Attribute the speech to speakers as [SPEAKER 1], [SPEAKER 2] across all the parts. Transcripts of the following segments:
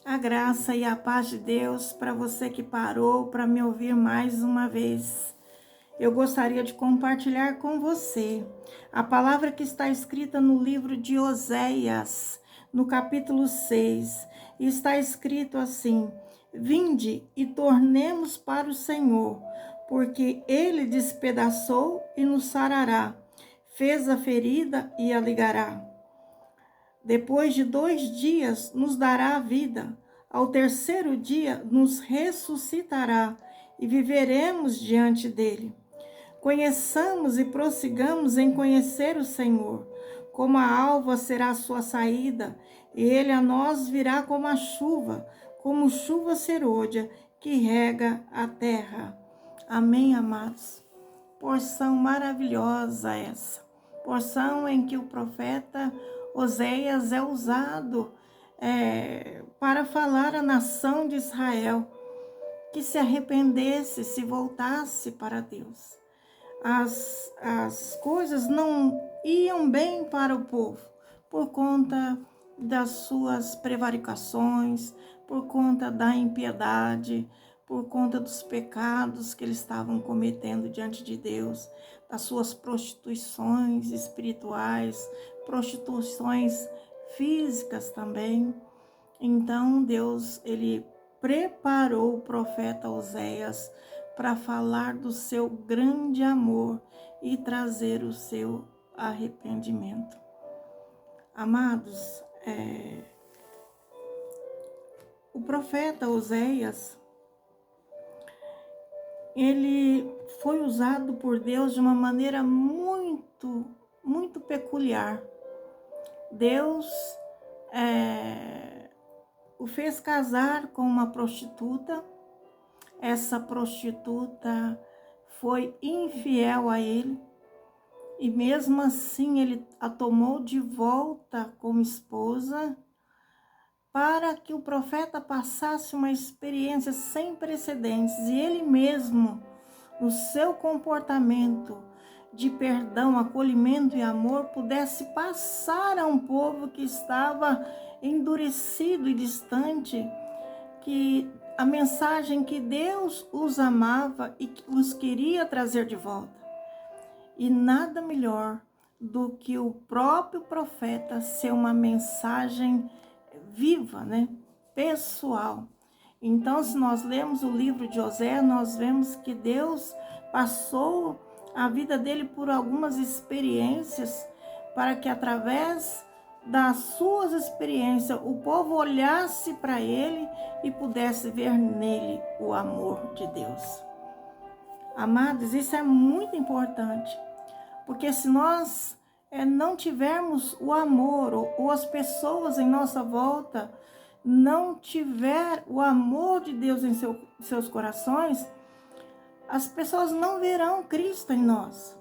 [SPEAKER 1] A graça e a paz de Deus para você que parou para me ouvir mais uma vez. Eu gostaria de compartilhar com você a palavra que está escrita no livro de Oséias, no capítulo 6. E está escrito assim: Vinde e tornemos para o Senhor, porque ele despedaçou e nos sarará, fez a ferida e a ligará. Depois de 2 dias nos dará a vida, ao terceiro dia nos ressuscitará e viveremos diante dele. Conheçamos e prossigamos em conhecer o Senhor. Como a alva será a sua saída, e ele a nós virá como chuva serôdia que rega a terra. Amém, amados? Porção maravilhosa essa. Porção em que o profeta Oséias é usado para falar à nação de Israel que se arrependesse, se voltasse para Deus. As coisas não iam bem para o povo por conta das suas prevaricações, por conta da impiedade, por conta dos pecados que eles estavam cometendo diante de Deus, das suas prostituições espirituais, prostituições físicas também. Então Deus, ele preparou o profeta Oséias para falar do seu grande amor e trazer o seu arrependimento. Amados, o profeta Oséias, ele foi usado por Deus de uma maneira muito, muito peculiar. Deus o fez casar com uma prostituta. Essa prostituta foi infiel a ele e mesmo assim ele a tomou de volta como esposa para que o profeta passasse uma experiência sem precedentes e ele mesmo, no seu comportamento de perdão, acolhimento e amor, pudesse passar a um povo que estava endurecido e distante, que a mensagem que Deus os amava e que os queria trazer de volta. E nada melhor do que o próprio profeta ser uma mensagem viva, né? Pessoal. Então, se nós lemos o livro de Oséias, nós vemos que Deus passou a vida dele por algumas experiências para que através das suas experiências o povo olhasse para ele e pudesse ver nele o amor de Deus. Amados, isso é muito importante, porque se nós não tivermos o amor ou as pessoas em nossa volta não tiver o amor de Deus em seus corações, as pessoas não verão Cristo em nós.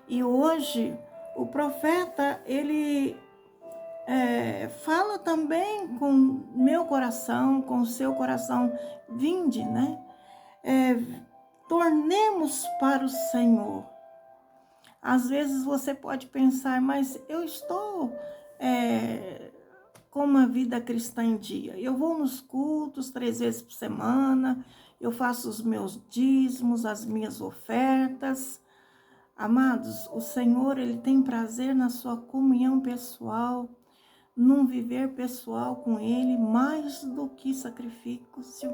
[SPEAKER 1] E hoje o profeta, ele fala também com meu coração, com o seu coração. Vinde, né? Tornemos para o Senhor. Às vezes você pode pensar, mas eu estou com uma vida cristã em dia. Eu vou nos cultos 3 vezes por semana, eu faço os meus dízimos, as minhas ofertas. Amados, o Senhor, ele tem prazer na sua comunhão pessoal, num viver pessoal com ele, mais do que sacrifício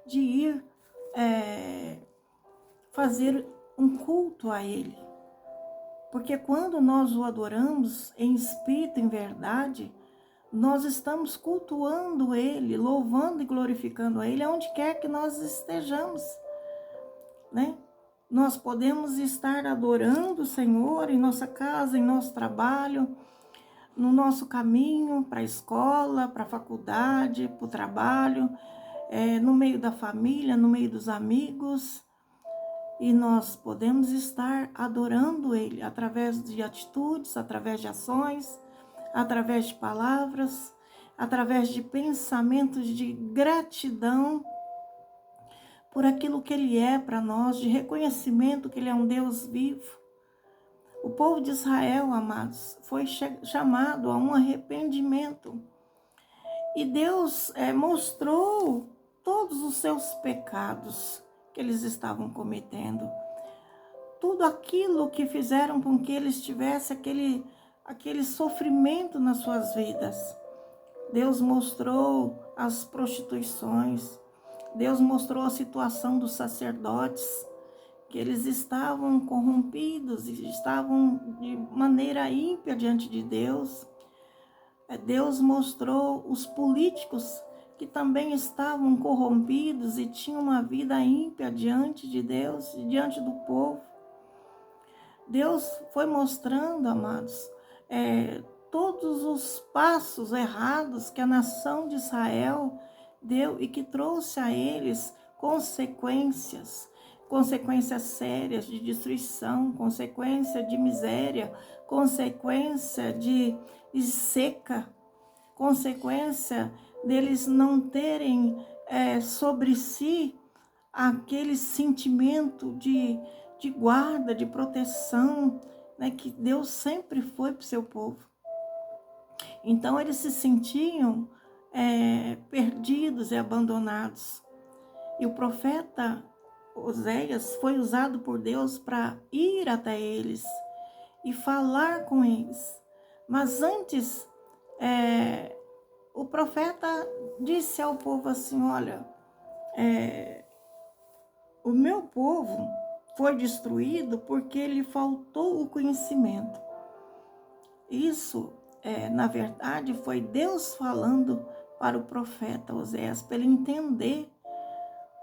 [SPEAKER 1] de ir fazer um culto a ele. Porque quando nós o adoramos em espírito e em verdade, nós estamos cultuando ele, louvando e glorificando a ele, aonde quer que nós estejamos, né? Nós podemos estar adorando o Senhor em nossa casa, em nosso trabalho, no nosso caminho para a escola, para a faculdade, para o trabalho, no meio da família, no meio dos amigos. E nós podemos estar adorando ele através de atitudes, através de ações, através de palavras, através de pensamentos de gratidão por aquilo que ele é para nós, de reconhecimento que ele é um Deus vivo. O povo de Israel, amados, foi chamado a um arrependimento. E Deus mostrou todos os seus pecados que eles estavam cometendo. Tudo aquilo que fizeram com que eles tivessem aquele sofrimento nas suas vidas. Deus mostrou as prostituições. Deus mostrou a situação dos sacerdotes, que eles estavam corrompidos e estavam de maneira ímpia diante de Deus. Deus mostrou os políticos que também estavam corrompidos e tinham uma vida ímpia diante de Deus e diante do povo. Deus foi mostrando, amados, todos os passos errados que a nação de Israel deu e que trouxe a eles consequências sérias de destruição, consequência de miséria, consequência de seca, consequência deles não terem sobre si aquele sentimento de guarda, de proteção, né, que Deus sempre foi para o seu povo. Então eles se sentiam perdidos e abandonados. E o profeta Oséias foi usado por Deus para ir até eles e falar com eles. Mas antes, o profeta disse ao povo assim: olha, o meu povo foi destruído porque lhe faltou o conhecimento. Isso, na verdade, foi Deus falando para o profeta Oséias, para ele entender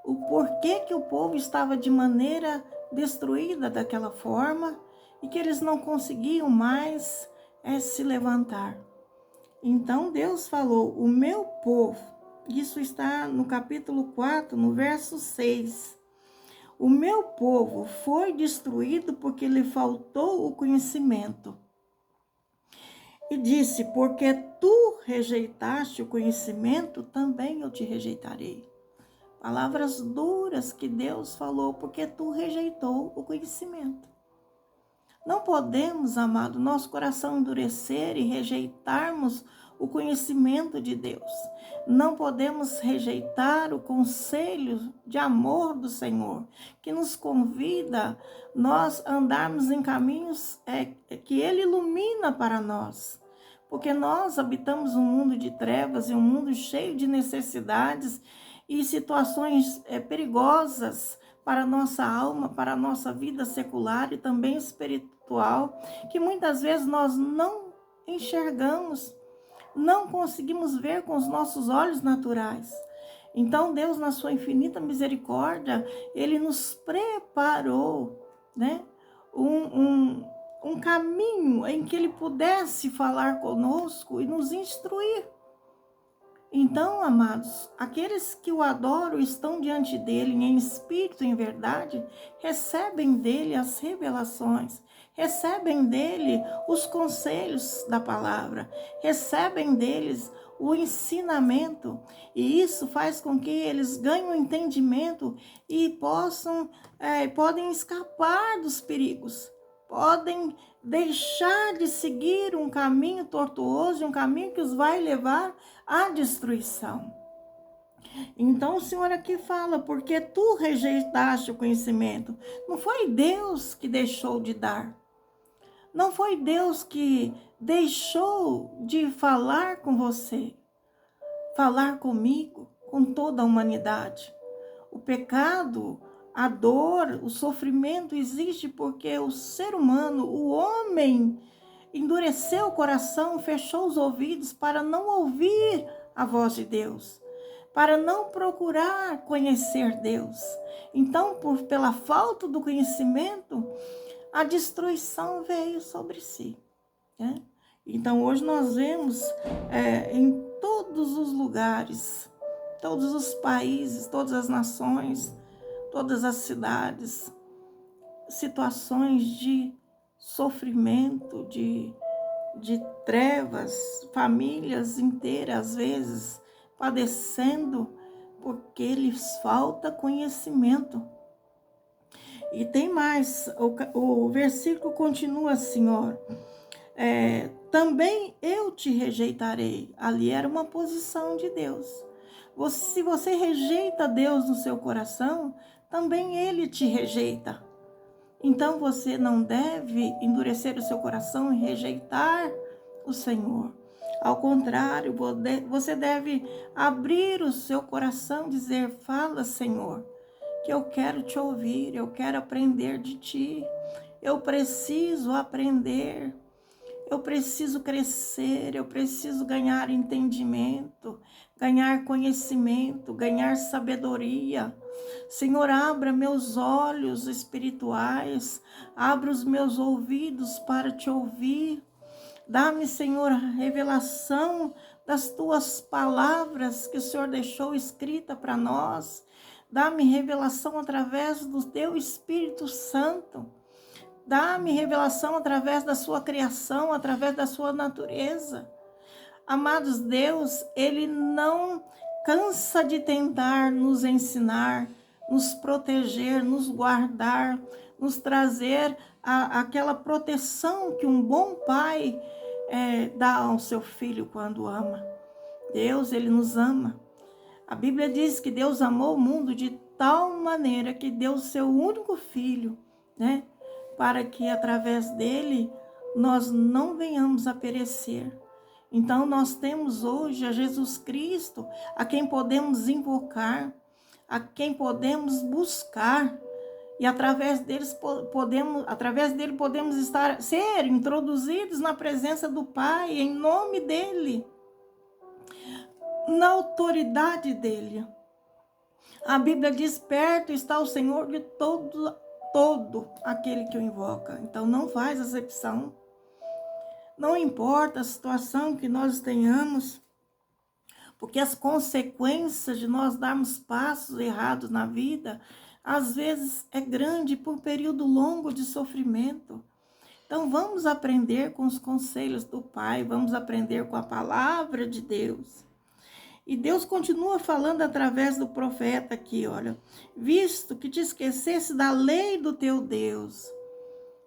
[SPEAKER 1] o porquê que o povo estava de maneira destruída daquela forma e que eles não conseguiam mais se levantar. Então Deus falou: o meu povo, isso está no capítulo 4, no verso 6. O meu povo foi destruído porque lhe faltou o conhecimento. E disse: porque tu rejeitaste o conhecimento, também eu te rejeitarei. Palavras duras que Deus falou, porque tu rejeitou o conhecimento. Não podemos, amado, nosso coração endurecer e rejeitarmos o conhecimento de Deus. Não podemos rejeitar o conselho de amor do Senhor, que nos convida nós andarmos em caminhos que Ele ilumina para nós. Porque nós habitamos um mundo de trevas e um mundo cheio de necessidades e situações perigosas para a nossa alma, para a nossa vida secular e também espiritual, que muitas vezes nós não enxergamos, não conseguimos ver com os nossos olhos naturais. Então Deus, na sua infinita misericórdia, Ele nos preparou, né, um caminho em que Ele pudesse falar conosco e nos instruir. Então, amados, aqueles que o adoram estão diante dele em espírito e em verdade, recebem dele as revelações, recebem dele os conselhos da palavra, recebem deles o ensinamento, e isso faz com que eles ganhem o entendimento e podem escapar dos perigos, podem deixar de seguir um caminho tortuoso, um caminho que os vai levar à destruição. Então o Senhor aqui fala: porque tu rejeitaste o conhecimento. Não foi Deus que deixou de dar. Não foi Deus que deixou de falar com você, falar comigo, com toda a humanidade. O pecado, a dor, o sofrimento existe porque o ser humano, o homem, endureceu o coração, fechou os ouvidos para não ouvir a voz de Deus, para não procurar conhecer Deus. Então, pela falta do conhecimento, a destruição veio sobre si, né? Então, hoje nós vemos em todos os lugares, todos os países, todas as nações, todas as cidades, situações de sofrimento, de trevas, famílias inteiras, às vezes, padecendo porque lhes falta conhecimento. E tem mais, o versículo continua assim, ó: também eu te rejeitarei. Ali era uma posição de Deus. Se você rejeita Deus no seu coração, também Ele te rejeita. Então você não deve endurecer o seu coração e rejeitar o Senhor. Ao contrário, você deve abrir o seu coração e dizer: fala, Senhor, que eu quero te ouvir, eu quero aprender de ti. Eu preciso aprender, eu preciso crescer, eu preciso ganhar entendimento, ganhar conhecimento, ganhar sabedoria. Senhor, abra meus olhos espirituais, abra os meus ouvidos para te ouvir. Dá-me, Senhor, a revelação das tuas palavras que o Senhor deixou escrita para nós. Dá-me revelação através do teu Espírito Santo. Dá-me revelação através da sua criação, através da sua natureza. Amados, Deus, Ele não cansa de tentar nos ensinar, nos proteger, nos guardar, nos trazer aquela proteção que um bom pai dá ao seu filho quando ama. Deus, Ele nos ama. A Bíblia diz que Deus amou o mundo de tal maneira que deu o seu único filho, né? Para que através dele nós não venhamos a perecer. Então nós temos hoje a Jesus Cristo, a quem podemos invocar, a quem podemos buscar, e através dele podemos ser introduzidos na presença do Pai, em nome dele, na autoridade dele. A Bíblia diz: perto está o Senhor de todo aquele que o invoca. Então não faz acepção. Não importa a situação que nós tenhamos, porque as consequências de nós darmos passos errados na vida, às vezes é grande por um período longo de sofrimento. Então vamos aprender com os conselhos do Pai, vamos aprender com a palavra de Deus. E Deus continua falando através do profeta aqui, olha: visto que te esquecesse da lei do teu Deus.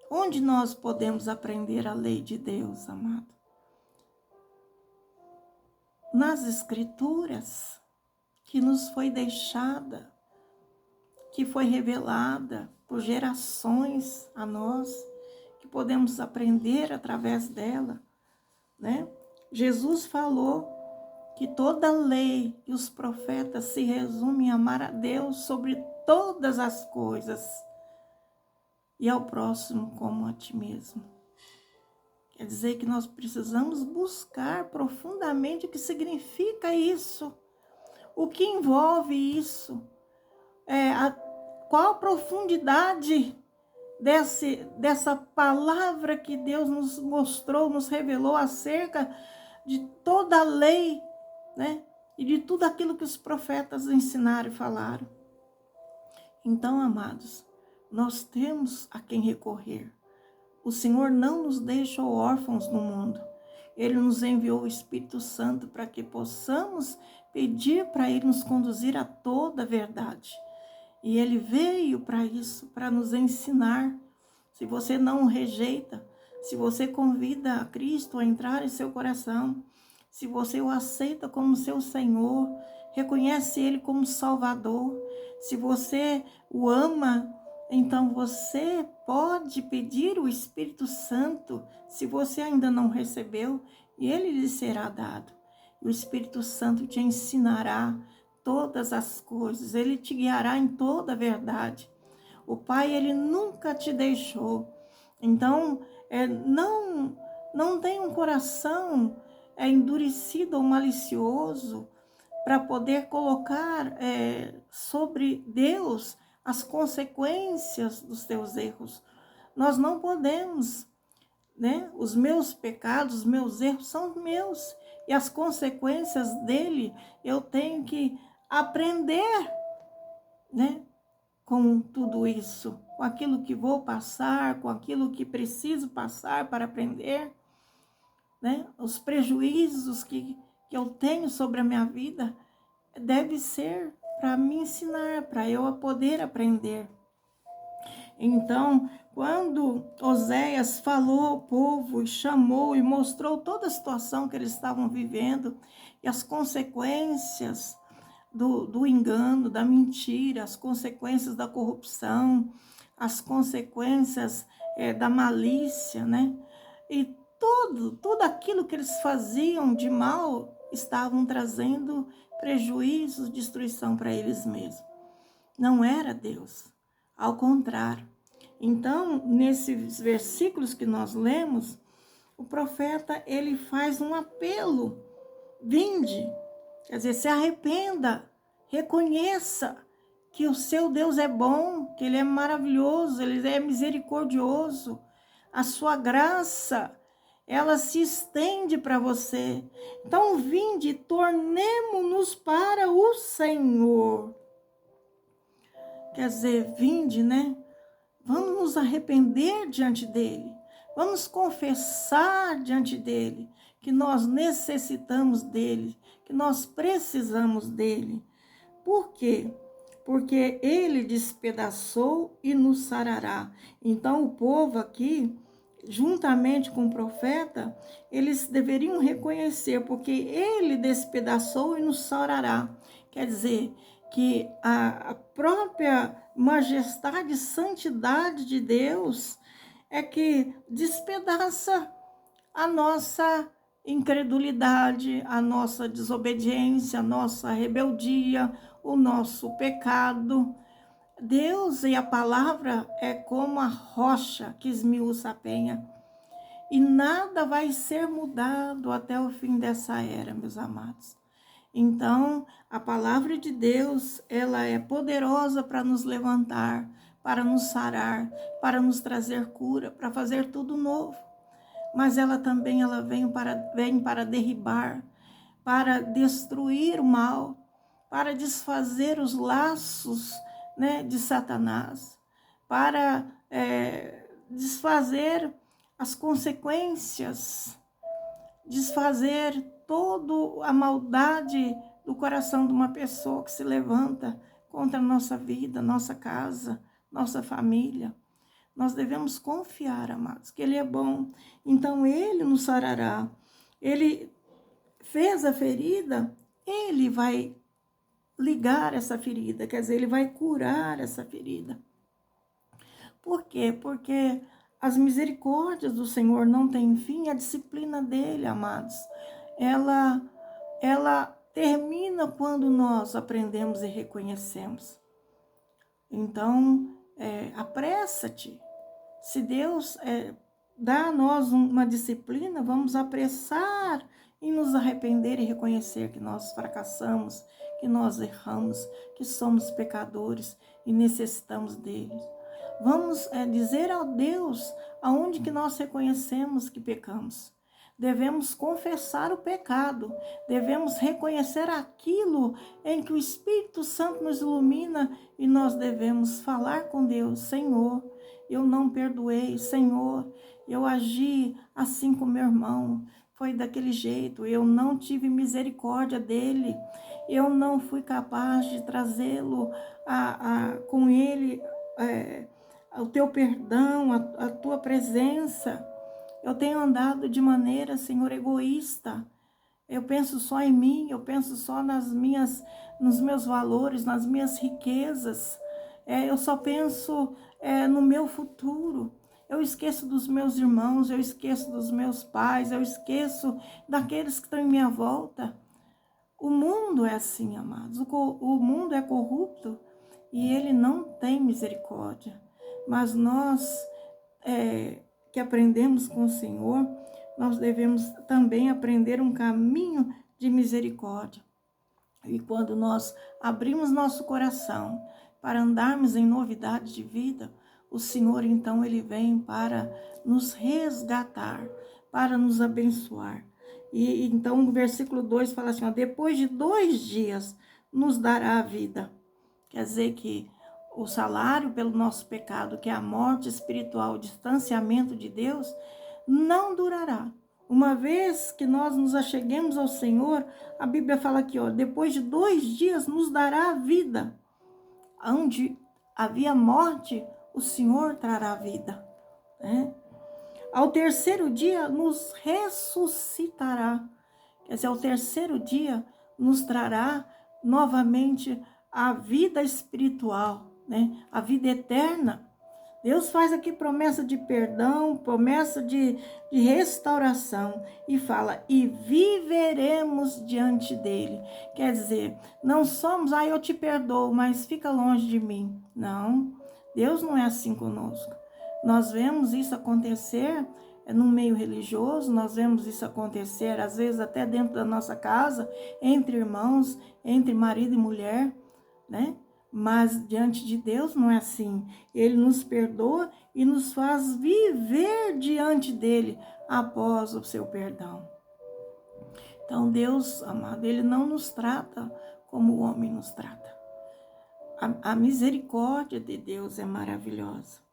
[SPEAKER 1] Onde nós podemos aprender a lei de Deus, amado? Nas Escrituras, que nos foi deixada, que foi revelada por gerações a nós, que podemos aprender através dela, né? Jesus falou que toda a lei e os profetas se resumem em amar a Deus sobre todas as coisas e ao próximo como a ti mesmo. Quer dizer que nós precisamos buscar profundamente o que significa isso, o que envolve isso, qual a profundidade dessa palavra que Deus nos mostrou, nos revelou acerca de toda a lei, né? E de tudo aquilo que os profetas ensinaram e falaram. Então, amados, nós temos a quem recorrer. O Senhor não nos deixou órfãos no mundo. Ele nos enviou o Espírito Santo para que possamos pedir para Ele nos conduzir a toda a verdade. E Ele veio para isso, para nos ensinar. Se você não o rejeita, se você convida a Cristo a entrar em seu coração, se você o aceita como seu Senhor, reconhece Ele como Salvador, se você o ama, então você pode pedir o Espírito Santo, se você ainda não recebeu, e ele lhe será dado. O Espírito Santo te ensinará todas as coisas, ele te guiará em toda a verdade. O Pai, ele nunca te deixou. Então, não tem um coração endurecido ou malicioso para poder colocar sobre Deus as consequências dos teus erros. Nós não podemos, né? Os meus pecados, os meus erros são meus. E as consequências dele, eu tenho que aprender, né? Com tudo isso, com aquilo que vou passar, com aquilo que preciso passar para aprender, né? Os prejuízos que eu tenho sobre a minha vida deve ser para me ensinar, para eu poder aprender. Então, Quando Oséias falou ao povo e chamou e mostrou toda a situação que eles estavam vivendo e as consequências do engano, da mentira, as consequências da corrupção, as consequências da malícia, né? E tudo aquilo que eles faziam de mal estavam trazendo prejuízo, destruição para eles mesmos. Não era Deus, ao contrário. Então, nesses versículos que nós lemos, o profeta, ele faz um apelo: vinde, quer dizer, se arrependa, reconheça que o seu Deus é bom, que ele é maravilhoso, ele é misericordioso, a sua graça, ela se estende para você. Então, vinde, tornemo-nos para o Senhor. Quer dizer, vinde, né? Vamos nos arrepender diante dele. Vamos confessar diante dele que nós necessitamos dele, que nós precisamos dele. Por quê? Porque ele despedaçou e nos sarará. Então, o povo aqui, juntamente com o profeta, eles deveriam reconhecer, porque ele despedaçou e nos sarará. Quer dizer, que a própria majestade e santidade de Deus é que despedaça a nossa incredulidade, a nossa desobediência, a nossa rebeldia, o nosso pecado. Deus e a palavra é como a rocha que esmiuça a penha. E nada vai ser mudado até o fim dessa era, meus amados. Então, a palavra de Deus, ela é poderosa para nos levantar, para nos sarar, para nos trazer cura, para fazer tudo novo. Mas ela também vem para derribar, para destruir o mal, para desfazer os laços, né, de Satanás, para desfazer as consequências, desfazer toda a maldade do coração de uma pessoa que se levanta contra a nossa vida, nossa casa, nossa família. Nós devemos confiar, amados, que ele é bom. Então, ele nos sarará. Ele fez a ferida, ele vai ligar essa ferida, quer dizer, ele vai curar essa ferida. Por quê? Porque as misericórdias do Senhor não têm fim, a disciplina dele, amados, ela termina quando nós aprendemos e reconhecemos. Então, apressa-te. Se Deus dá a nós uma disciplina, vamos apressar em nos arrepender e reconhecer que nós fracassamos, que nós erramos, que somos pecadores e necessitamos dele. Vamos dizer a Deus aonde que nós reconhecemos que pecamos. Devemos confessar o pecado, devemos reconhecer aquilo em que o Espírito Santo nos ilumina e nós devemos falar com Deus: Senhor, eu não perdoei, Senhor, eu agi assim com meu irmão, foi daquele jeito, eu não tive misericórdia dele, eu não fui capaz de trazê-lo com ele, o teu perdão, a tua presença. Eu tenho andado de maneira, Senhor, egoísta. Eu penso só em mim, eu penso só nos meus valores, nas minhas riquezas. Eu só penso no meu futuro. Eu esqueço dos meus irmãos, eu esqueço dos meus pais, eu esqueço daqueles que estão em minha volta. O mundo é assim, amados. O mundo é corrupto e ele não tem misericórdia. Mas nós que aprendemos com o Senhor, nós devemos também aprender um caminho de misericórdia. E quando nós abrimos nosso coração para andarmos em novidade de vida, o Senhor, então, ele vem para nos resgatar, para nos abençoar. E então, o versículo 2 fala assim, depois de 2 dias nos dará a vida. Quer dizer que o salário pelo nosso pecado, que é a morte espiritual, o distanciamento de Deus, não durará. Uma vez que nós nos acheguemos ao Senhor, a Bíblia fala aqui, depois de 2 dias nos dará a vida. Onde havia morte, o Senhor trará a vida. né? Ao terceiro dia nos ressuscitará. Quer dizer, ao terceiro dia nos trará novamente a vida espiritual, né? A vida eterna. Deus faz aqui promessa de perdão, promessa de restauração e fala, e viveremos diante dele. Quer dizer, não somos, eu te perdoo, mas fica longe de mim. Não, Deus não é assim conosco. Nós vemos isso acontecer no meio religioso, nós vemos isso acontecer, às vezes até dentro da nossa casa, entre irmãos, entre marido e mulher, né? Mas diante de Deus não é assim. Ele nos perdoa e nos faz viver diante dele após o seu perdão. Então Deus, amado, ele não nos trata como o homem nos trata. A misericórdia de Deus é maravilhosa.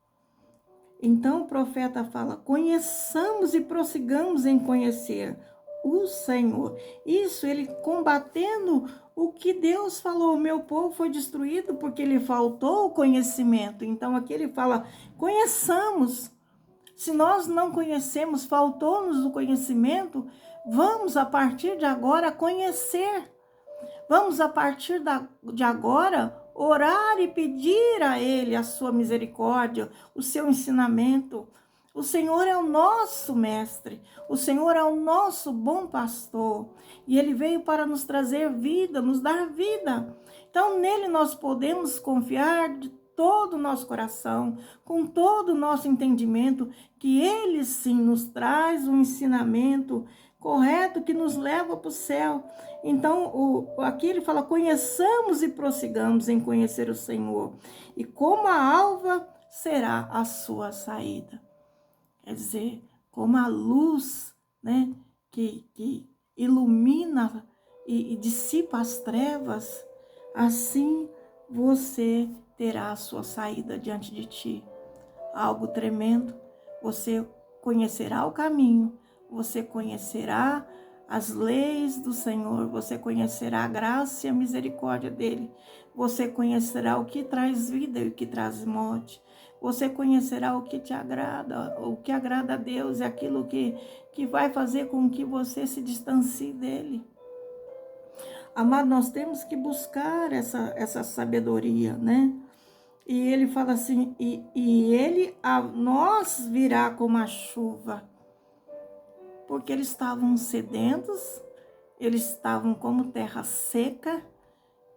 [SPEAKER 1] Então o profeta fala, conheçamos e prossigamos em conhecer o Senhor. Isso ele combatendo o que Deus falou, o meu povo foi destruído porque lhe faltou o conhecimento. Então aqui ele fala, conheçamos. Se nós não conhecemos, faltou-nos o conhecimento, vamos a partir de agora conhecer. Vamos a partir de agora orar e pedir a Ele a sua misericórdia, o seu ensinamento. O Senhor é o nosso mestre, o Senhor é o nosso bom pastor. E Ele veio para nos trazer vida, nos dar vida. Então nele nós podemos confiar de todo o nosso coração, com todo o nosso entendimento, que Ele sim nos traz um ensinamento correto que nos leva para o céu. Então, aqui ele fala, conheçamos e prossigamos em conhecer o Senhor. E como a alva será a sua saída. Quer dizer, como a luz, né, que ilumina e dissipa as trevas, assim você terá a sua saída diante de ti. Algo tremendo, você conhecerá o caminho, você conhecerá as leis do Senhor, você conhecerá a graça e a misericórdia dele, você conhecerá o que traz vida e o que traz morte, você conhecerá o que te agrada, o que agrada a Deus e aquilo que vai fazer com que você se distancie dele. Amado, nós temos que buscar essa sabedoria, né? E ele fala assim, e ele a nós virá como a chuva, porque eles estavam sedentos, eles estavam como terra seca,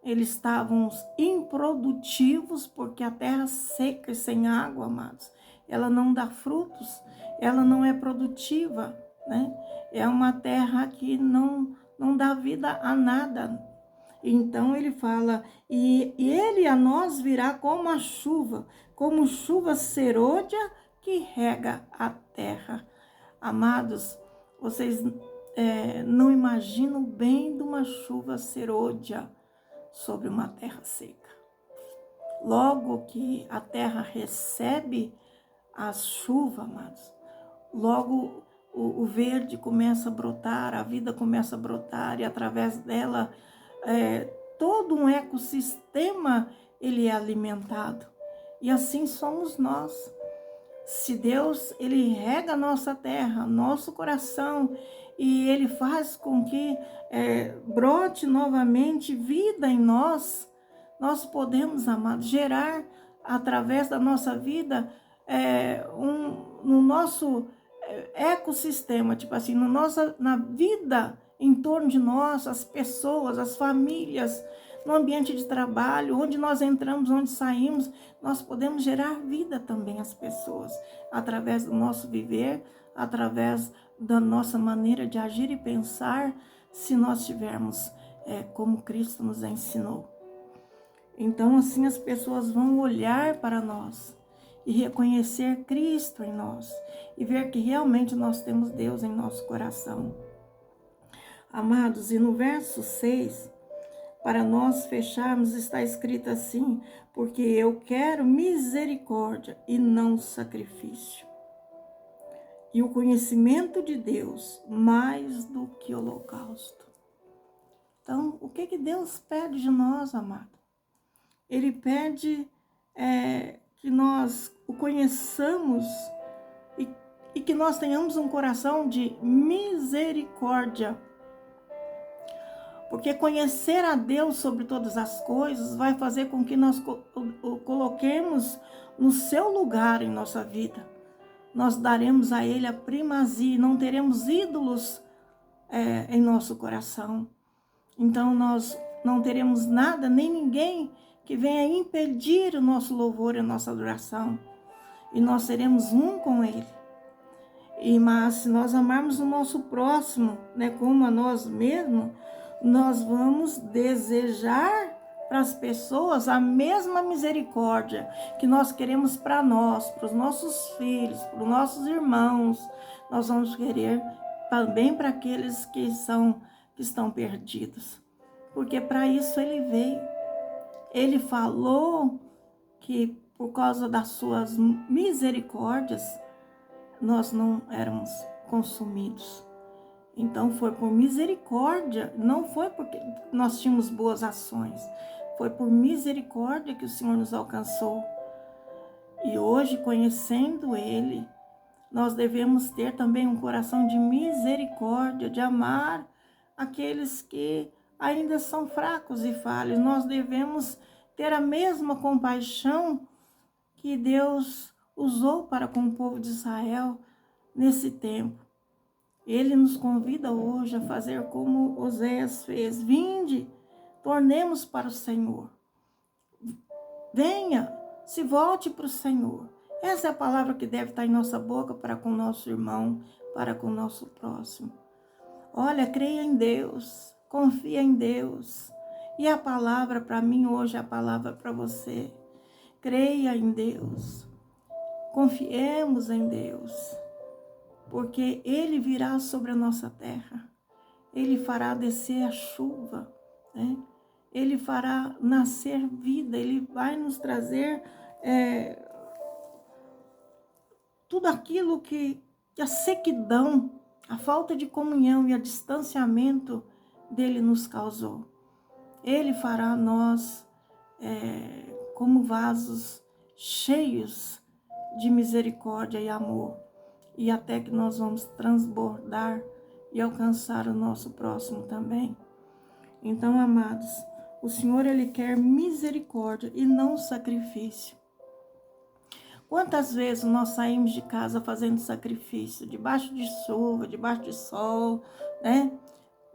[SPEAKER 1] eles estavam improdutivos, porque a terra seca e sem água, amados, ela não dá frutos, ela não é produtiva, né? É uma terra que não dá vida a nada. Então ele fala, e ele a nós virá como a chuva, como chuva serôdia que rega a terra. Amados, vocês não imaginam bem de uma chuva serôdia sobre uma terra seca. Logo que a terra recebe a chuva, amados, logo o verde começa a brotar, a vida começa a brotar, e através dela todo um ecossistema ele é alimentado. E assim somos nós. Se Deus ele rega a nossa terra, nosso coração, e ele faz com que brote novamente vida em nós, nós podemos, amados, gerar através da nossa vida no nosso ecossistema, tipo assim, na vida em torno de nós, as pessoas, as famílias, no ambiente de trabalho, onde nós entramos, onde saímos, nós podemos gerar vida também às pessoas, através do nosso viver, através da nossa maneira de agir e pensar, se nós estivermos como Cristo nos ensinou. Então, assim, as pessoas vão olhar para nós e reconhecer Cristo em nós e ver que realmente nós temos Deus em nosso coração. Amados, e no verso 6, para nós fecharmos, está escrito assim, porque eu quero misericórdia e não sacrifício. E o conhecimento de Deus mais do que holocausto. Então, o que Deus pede de nós, amado? Ele pede que nós o conheçamos e que nós tenhamos um coração de misericórdia. Porque conhecer a Deus sobre todas as coisas vai fazer com que nós o coloquemos no seu lugar em nossa vida. Nós daremos a Ele a primazia, não teremos ídolos em nosso coração. Então nós não teremos nada, nem ninguém que venha impedir o nosso louvor e a nossa adoração. E nós seremos um com Ele. Mas se nós amarmos o nosso próximo, né, como a nós mesmos, nós vamos desejar para as pessoas a mesma misericórdia que nós queremos para nós, para os nossos filhos, para os nossos irmãos. Nós vamos querer também para aqueles que estão perdidos. Porque para isso Ele veio. Ele falou que por causa das suas misericórdias, nós não éramos consumidos. Então foi por misericórdia, não foi porque nós tínhamos boas ações, foi por misericórdia que o Senhor nos alcançou. E hoje, conhecendo Ele, nós devemos ter também um coração de misericórdia, de amar aqueles que ainda são fracos e falhos. Nós devemos ter a mesma compaixão que Deus usou para com o povo de Israel nesse tempo. Ele nos convida hoje a fazer como Oséias fez. Vinde, tornemos para o Senhor. Venha, se volte para o Senhor. Essa é a palavra que deve estar em nossa boca para com o nosso irmão, para com o nosso próximo. Olha, creia em Deus, confia em Deus. E a palavra para mim hoje é a palavra para você. Creia em Deus. Confiemos em Deus. Porque Ele virá sobre a nossa terra, Ele fará descer a chuva, né? Ele fará nascer vida, Ele vai nos trazer tudo aquilo que a sequidão, a falta de comunhão e o distanciamento dele nos causou. Ele fará nós como vasos cheios de misericórdia e amor. E até que nós vamos transbordar e alcançar o nosso próximo também. Então, amados, o Senhor, Ele quer misericórdia e não sacrifício. Quantas vezes nós saímos de casa fazendo sacrifício, debaixo de chuva, debaixo de sol, né?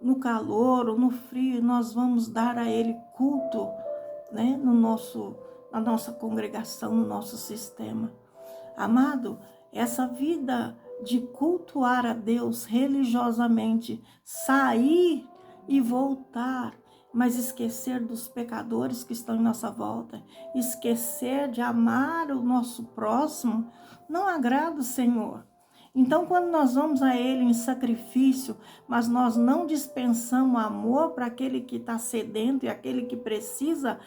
[SPEAKER 1] No calor ou no frio, nós vamos dar a Ele culto, né? Na nossa congregação, no nosso sistema. Amado, essa vida de cultuar a Deus religiosamente, sair e voltar, mas esquecer dos pecadores que estão em nossa volta, esquecer de amar o nosso próximo, não agrada o Senhor. Então, quando nós vamos a Ele em sacrifício, mas nós não dispensamos amor para aquele que está sedento e aquele que precisa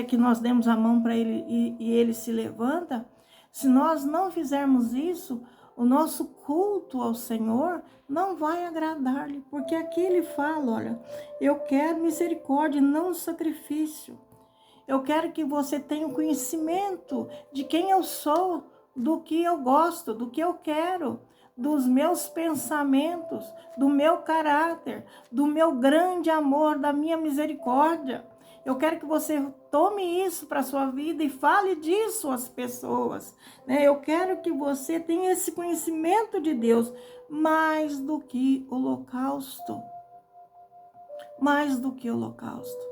[SPEAKER 1] que nós demos a mão para Ele e Ele se levanta, se nós não fizermos isso, o nosso culto ao Senhor não vai agradar-lhe, porque aqui Ele fala, olha, eu quero misericórdia, não sacrifício. Eu quero que você tenha o conhecimento de quem eu sou, do que eu gosto, do que eu quero, dos meus pensamentos, do meu caráter, do meu grande amor, da minha misericórdia. Eu quero que você tome isso para a sua vida e fale disso às pessoas, né? Eu quero que você tenha esse conhecimento de Deus, mais do que holocausto. Mais do que holocausto.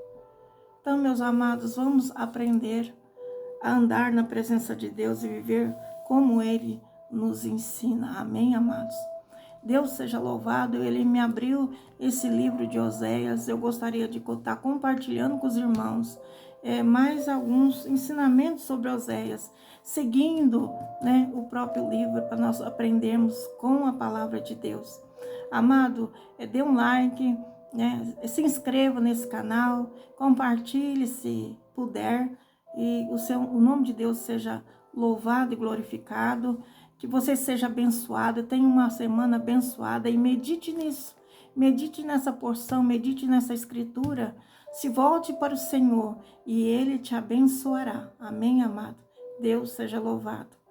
[SPEAKER 1] Então, meus amados, vamos aprender a andar na presença de Deus e viver como Ele nos ensina. Amém, amados? Deus seja louvado, Ele me abriu esse livro de Oséias. Eu gostaria de estar compartilhando com os irmãos mais alguns ensinamentos sobre Oséias, seguindo, né, o próprio livro, para nós aprendermos com a palavra de Deus. Amado, dê um like, né, se inscreva nesse canal, compartilhe se puder, e o nome de Deus seja louvado e glorificado. Que você seja abençoado, tenha uma semana abençoada e medite nisso. Medite nessa porção, medite nessa escritura. Se volte para o Senhor e Ele te abençoará. Amém, amado? Deus seja louvado.